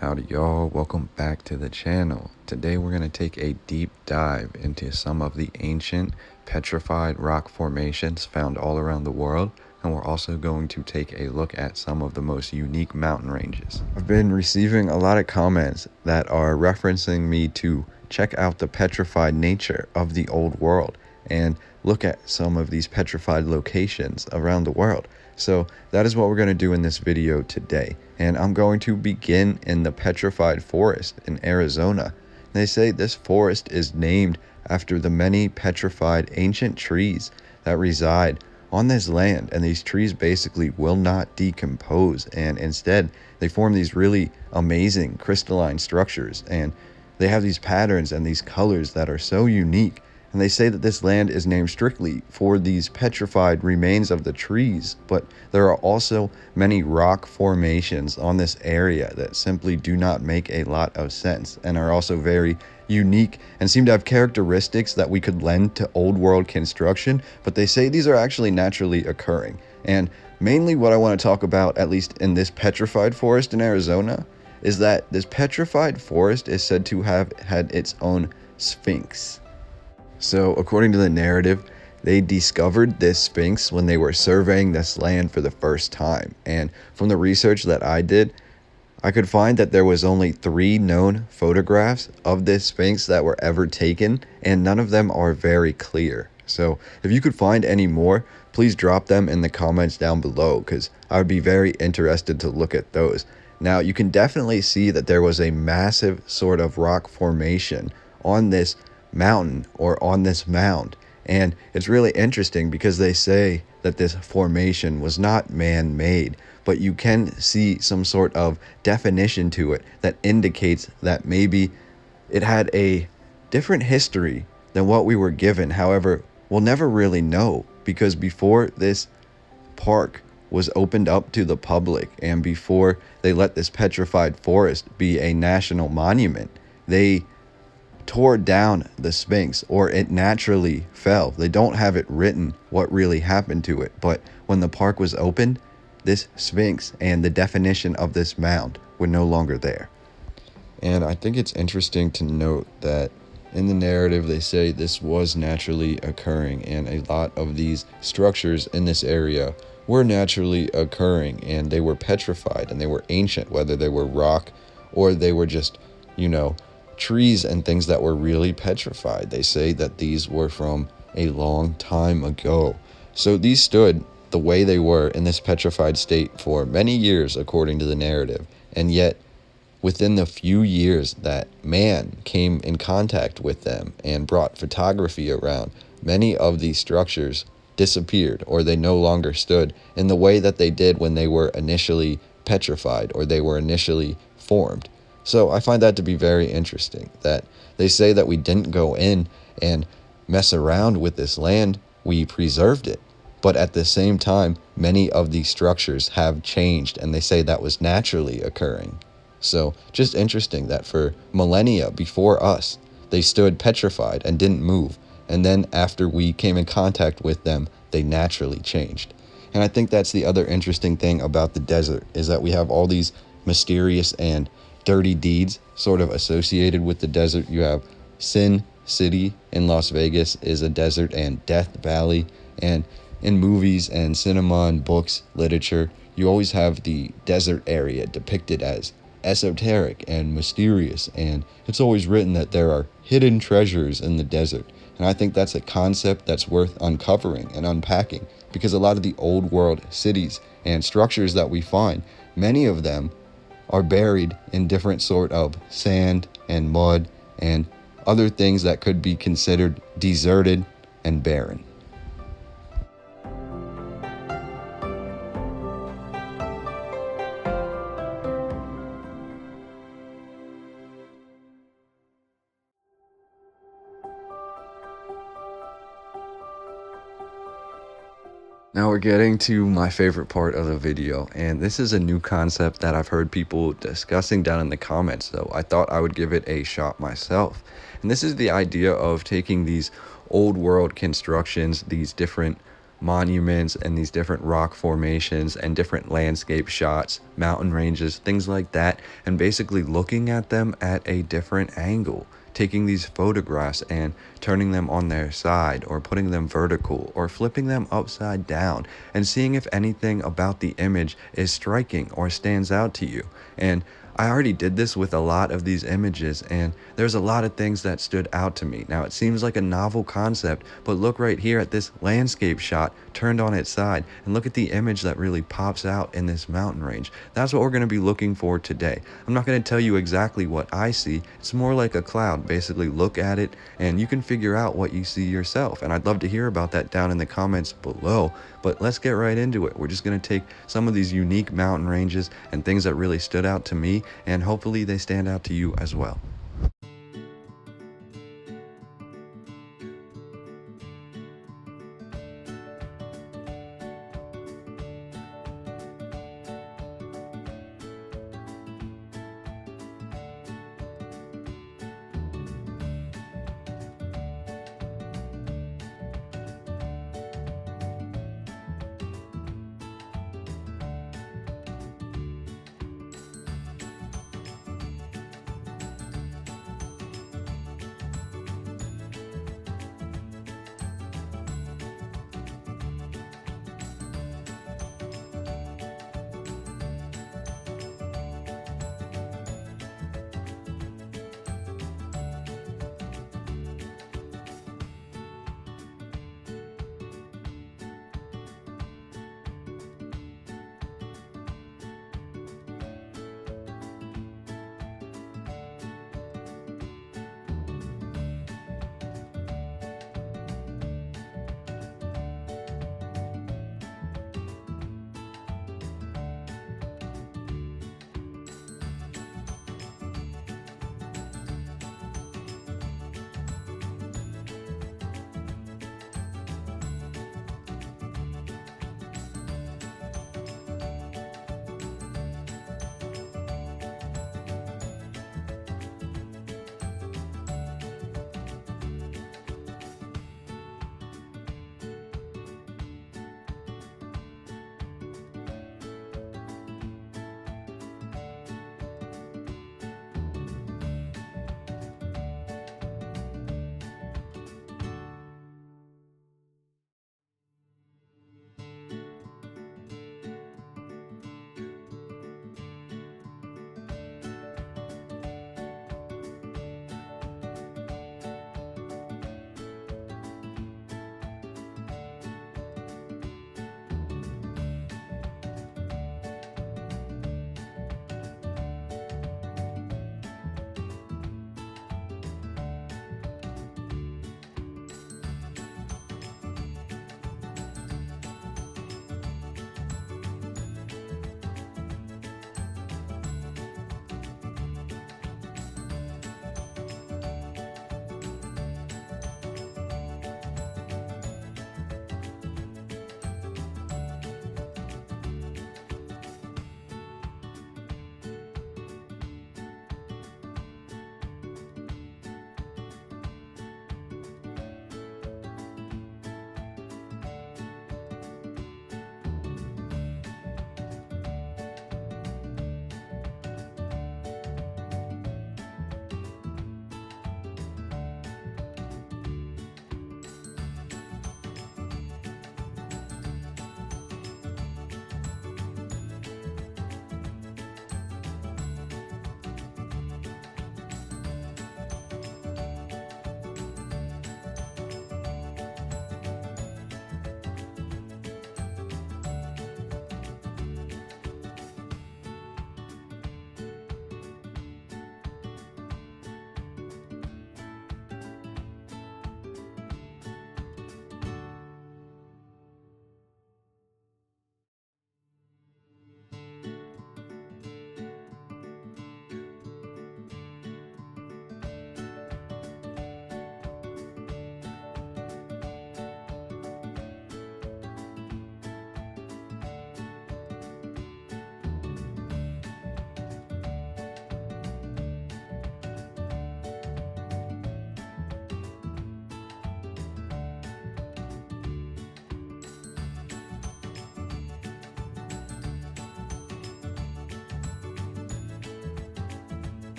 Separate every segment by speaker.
Speaker 1: Howdy y'all, welcome back to the channel. Today we're going to take a deep dive into some of the ancient petrified rock formations found all around the world, and we're also going to take a look at some of the most unique mountain ranges. I've been receiving a lot of comments that are referencing me to check out the petrified nature of the old world and look at some of these petrified locations around the world. So that is what we're going to do in this video today. And I'm going to begin in the Petrified Forest in Arizona. They say this forest is named after the many petrified ancient trees that reside on this land. And these trees basically will not decompose. And instead, they form these really amazing crystalline structures. And they have these patterns and these colors that are so unique. And they say that this land is named strictly for these petrified remains of the trees, but there are also many rock formations on this area that simply do not make a lot of sense and are also very unique and seem to have characteristics that we could lend to old world construction, but they say these are actually naturally occurring. And mainly what I want to talk about, at least in this petrified forest in Arizona, is that this petrified forest is said to have had its own Sphinx. So according to the narrative, they discovered this Sphinx when they were surveying this land for the first time. And from the research that I did, I could find that there was only 3 known photographs of this Sphinx that were ever taken, and none of them are very clear. So if you could find any more, please drop them in the comments down below, because I would be very interested to look at those. Now, you can definitely see that there was a massive sort of rock formation on this mountain or on this mound, and it's really interesting because they say that this formation was not man-made, but you can see some sort of definition to it that indicates that maybe it had a different history than what we were given. However, we'll never really know, because before this park was opened up to the public and before they let this petrified forest be a national monument, they tore down the Sphinx, or it naturally fell. They don't have it written what really happened to it, but when the park was opened, this Sphinx and the definition of this mound were no longer there. And I think it's interesting to note that in the narrative they say this was naturally occurring, and a lot of these structures in this area were naturally occurring, and they were petrified and they were ancient, whether they were rock or they were just, trees and things that were really petrified. They say that these were from a long time ago. So these stood the way they were in this petrified state for many years, according to the narrative. And yet, within the few years that man came in contact with them and brought photography around, many of these structures disappeared, or they no longer stood in the way that they did when they were initially petrified or they were initially formed. So I find that to be very interesting, that they say that we didn't go in and mess around with this land, we preserved it. But at the same time, many of these structures have changed, and they say that was naturally occurring. So just interesting that for millennia before us, they stood petrified and didn't move. And then after we came in contact with them, they naturally changed. And I think that's the other interesting thing about the desert, is that we have all these mysterious and dirty deeds sort of associated with the desert. You have Sin City in Las Vegas is a desert, and Death Valley, and in movies and cinema and books, literature, you always have the desert area depicted as esoteric and mysterious, and it's always written that there are hidden treasures in the desert. And I think that's a concept that's worth uncovering and unpacking, because a lot of the old world cities and structures that we find, many of them are buried in different sort of sand and mud and other things that could be considered deserted and barren. Now we're getting to my favorite part of the video, and this is a new concept that I've heard people discussing down in the comments, so I thought I would give it a shot myself. And this is the idea of taking these old world constructions, these different monuments and these different rock formations and different landscape shots, mountain ranges, things like that, and basically looking at them at a different angle, taking these photographs and turning them on their side or putting them vertical or flipping them upside down and seeing if anything about the image is striking or stands out to you. And I already did this with a lot of these images, and there's a lot of things that stood out to me. Now, it seems like a novel concept, but look right here at this landscape shot turned on its side, and look at the image that really pops out in this mountain range. That's what we're going to be looking for today. I'm not going to tell you exactly what I see. It's more like a cloud. Basically, look at it, and you can figure out what you see yourself. And I'd love to hear about that down in the comments below. But let's get right into it. We're just going to take some of these unique mountain ranges and things that really stood out to me, and hopefully they stand out to you as well.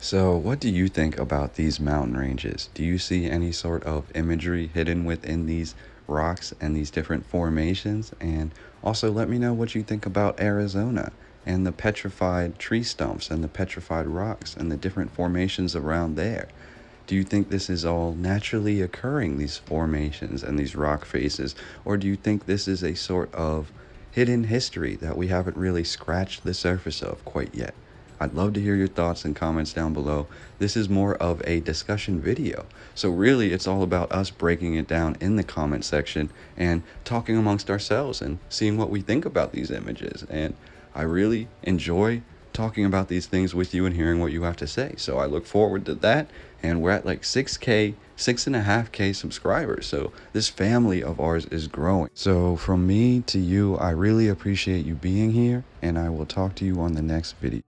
Speaker 1: So, what do you think about these mountain ranges? Do you see any sort of imagery hidden within these rocks and these different formations? And also, let me know what you think about Arizona and the petrified tree stumps and the petrified rocks and the different formations around there. Do you think this is all naturally occurring, these formations and these rock faces? Or do you think this is a sort of hidden history that we haven't really scratched the surface of quite yet? I'd love to hear your thoughts and comments down below. This is more of a discussion video. So really, it's all about us breaking it down in the comment section and talking amongst ourselves and seeing what we think about these images. And I really enjoy talking about these things with you and hearing what you have to say. So I look forward to that. And we're at like 6K, 6.5K subscribers. So this family of ours is growing. So from me to you, I really appreciate you being here, and I will talk to you on the next video.